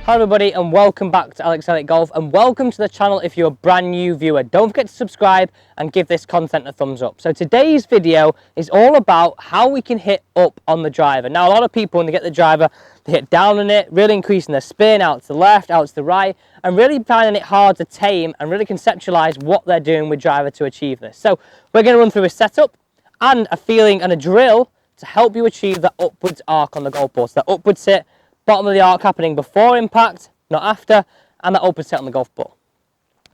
Hi everybody and welcome back to AlexElliottGolf, and welcome to the channel if you're a brand new viewer. Don't forget to subscribe and give this content a thumbs up. So today's video is all about how we can hit up on the driver. Now a lot of people, when they get the driver, they hit down on it, really increasing their spin out to the left, out to the right, and really finding it hard to tame and really conceptualize what they're doing with driver to achieve this. So we're going to run through a setup and a feeling and a drill to help you achieve that upwards arc on the golf ball. So that upwards hit, bottom of the arc happening before impact, not after, and that upwards hit on the golf ball.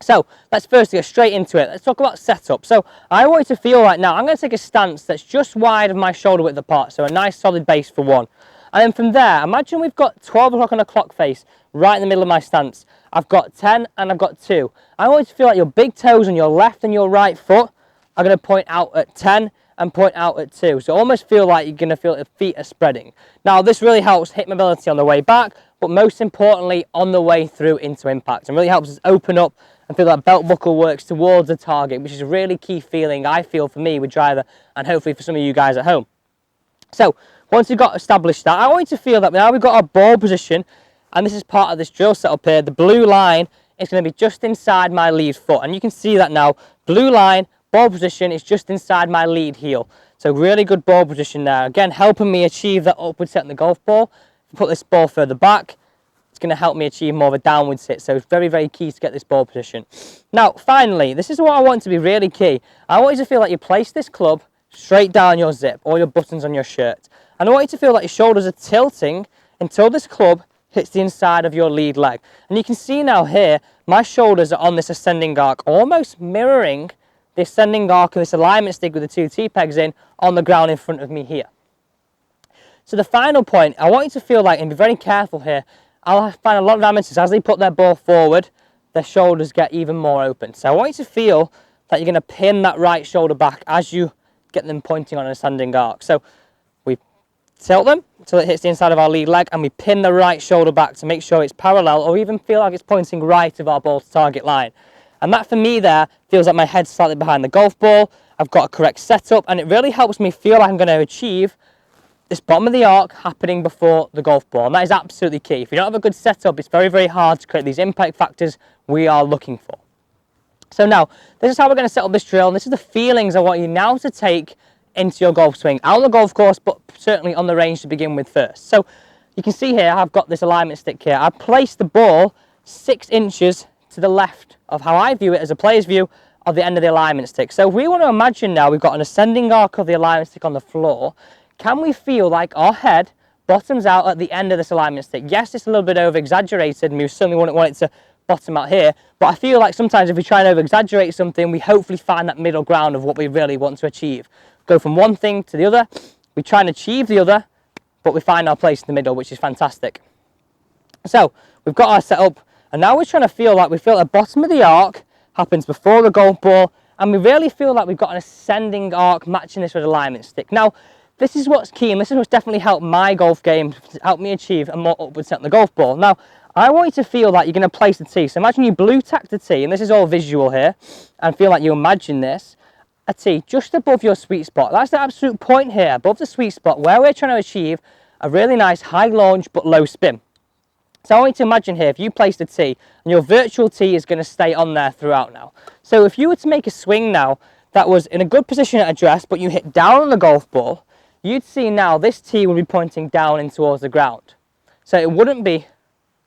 So let's first get straight into it. Let's talk about setup. So I want you to feel right now, I'm going to take a stance that's just wide of my shoulder width apart, so a nice solid base for one. And then from there, imagine we've got 12 o'clock on a clock face right in the middle of my stance. I've got 10 and I've got 2. I want you to feel like your big toes on your left and your right foot are going to point out at 10 and point out at 2. So almost feel like you're going to feel the feet are spreading. Now this really helps hip mobility on the way back, but most importantly on the way through into impact, and really helps us open up and feel that belt buckle works towards the target, which is a really key feeling I feel for me with driver, and hopefully for some of you guys at home. So once you've got established that, I want you to feel that now we've got our ball position, and this is part of this drill setup here. The blue line is going to be just inside my lead foot, and you can see that now. Blue line, ball position is just inside my lead heel. So really good ball position there. Again, helping me achieve that upward hit on the golf ball. If I put this ball further back, it's going to help me achieve more of a downwards hit. So it's very, very key to get this ball position. Now, finally, this is what I want to be really key. I want you to feel like you place this club straight down your zip or your buttons on your shirt. And I want you to feel like your shoulders are tilting until this club hits the inside of your lead leg. And you can see now here, my shoulders are on this ascending arc, almost mirroring the ascending arc of this alignment stick with the 2 T-pegs in on the ground in front of me here. So the final point, I want you to feel like, and be very careful here, I'll find a lot of amateurs, as they put their ball forward, their shoulders get even more open. So I want you to feel that you're going to pin that right shoulder back as you get them pointing on an ascending arc. So we tilt them until it hits the inside of our lead leg, and we pin the right shoulder back to make sure it's parallel, or even feel like it's pointing right of our ball to target line. And that for me there feels like my head's slightly behind the golf ball, I've got a correct setup, and it really helps me feel like I'm going to achieve this bottom of the arc happening before the golf ball. And that is absolutely key. If you don't have a good setup, it's very, very hard to create these impact factors we are looking for. So now, this is how we're going to set up this drill, and this is the feelings I want you now to take into your golf swing, out on the golf course, but certainly on the range to begin with first. So you can see here, I've got this alignment stick here. I've placed the ball 6 inches to the left of how I view it as a player's view of the end of the alignment stick. So if we want to imagine now we've got an ascending arc of the alignment stick on the floor, can we feel like our head bottoms out at the end of this alignment stick? Yes, it's a little bit over exaggerated, and we certainly wouldn't want it to bottom out here, but I feel like sometimes if we try and over exaggerate something, we hopefully find that middle ground of what we really want to achieve. Go from one thing to the other, we try and achieve the other, but we find our place in the middle, which is fantastic. So we've got our setup, and now we're trying to feel like we feel the bottom of the arc happens before the golf ball, and we really feel like we've got an ascending arc matching this with alignment stick. Now, this is what's key, and this is what's definitely helped my golf game, help me achieve a more upward set on the golf ball. Now, I want you to feel like you're going to place the tee. So imagine you blue tack the tee, and this is all visual here, and feel like you imagine this, a tee just above your sweet spot. That's the absolute point here, above the sweet spot, where we're trying to achieve a really nice high launch but low spin. So I want you to imagine here, if you placed a tee, and your virtual tee is going to stay on there throughout now. So if you were to make a swing now that was in a good position at address, but you hit down on the golf ball, you'd see now this tee would be pointing down in towards the ground. So it wouldn't be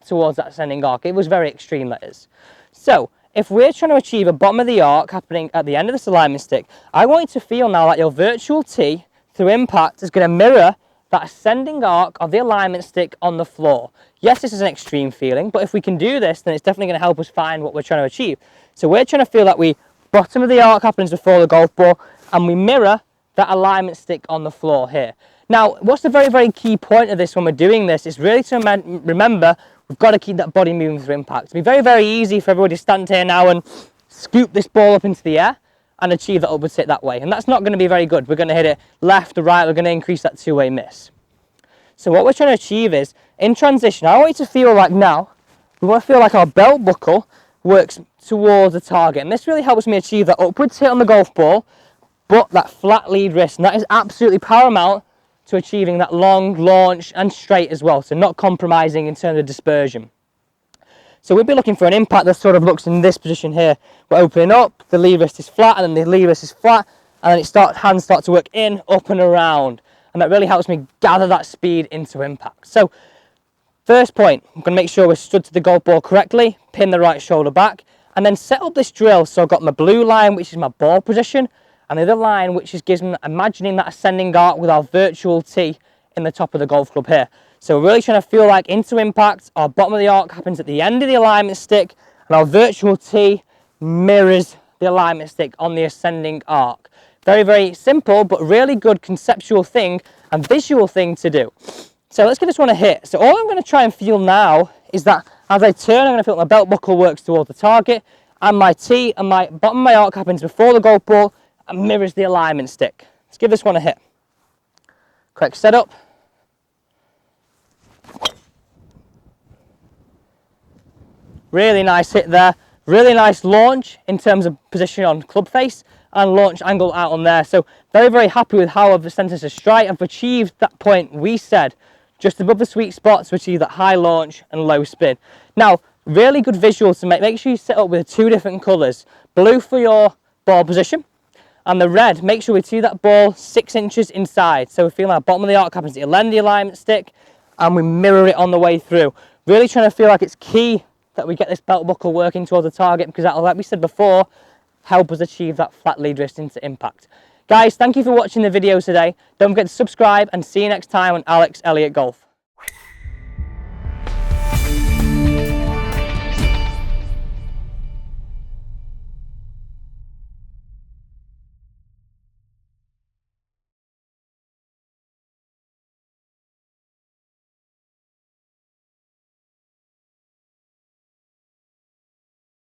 towards that ascending arc. It was very extreme, that is. So if we're trying to achieve a bottom of the arc happening at the end of this alignment stick, I want you to feel now that your virtual tee through impact is going to mirror that ascending arc of the alignment stick on the floor. Yes, this is an extreme feeling, but if we can do this, then it's definitely going to help us find what we're trying to achieve. So we're trying to feel that we bottom of the arc happens before the golf ball, and we mirror that alignment stick on the floor here. Now, what's the very, very key point of this when we're doing this is really to remember we've got to keep that body moving through impact. It'd be very, very easy for everybody to stand here now and scoop this ball up into the air and achieve that upward hit that way. And that's not going to be very good. We're going to hit it left or right. We're going to increase that two-way miss. So what we're trying to achieve is, in transition, I want you to feel like now, we want to feel like our belt buckle works towards the target. And this really helps me achieve that upwards hit on the golf ball, but that flat lead wrist. And that is absolutely paramount to achieving that long launch and straight as well. So not compromising in terms of dispersion. So we'll be looking for an impact that sort of looks in this position here. We're opening up, the lead wrist is flat, and then the lead wrist is flat, and then hands start to work in, up and around. And that really helps me gather that speed into impact. So first point, I'm going to make sure we're stood to the golf ball correctly, pin the right shoulder back, and then set up this drill. So I've got my blue line, which is my ball position, and the other line, which gives me imagining that ascending arc with our virtual tee in the top of the golf club here. So we're really trying to feel like into impact, our bottom of the arc happens at the end of the alignment stick, and our virtual tee mirrors the alignment stick on the ascending arc. Very, very simple, but really good conceptual thing and visual thing to do. So let's give this one a hit. So all I'm going to try and feel now is that as I turn, I'm going to feel my belt buckle works towards the target, and my tee and my bottom of my arc happens before the golf ball and mirrors the alignment stick. Let's give this one a hit. Correct setup. Really nice hit there. Really nice launch in terms of position on club face and launch angle out on there. So very, very happy with how I've sent us a strike. I've achieved that point we said, just above the sweet spot to achieve that high launch and low spin. Now, really good visual to make sure you set up with 2 different colours. Blue for your ball position, and the red, make sure we tee that ball 6 inches inside. So we're feeling our bottom of the arc happens at the end of the alignment stick, and we mirror it on the way through. Really trying to feel like it's key that we get this belt buckle working towards the target, because that'll, like we said before, help us achieve that flat lead wrist into impact. Guys, thank you for watching the video today. Don't forget to subscribe, and see you next time on Alex Elliott Golf.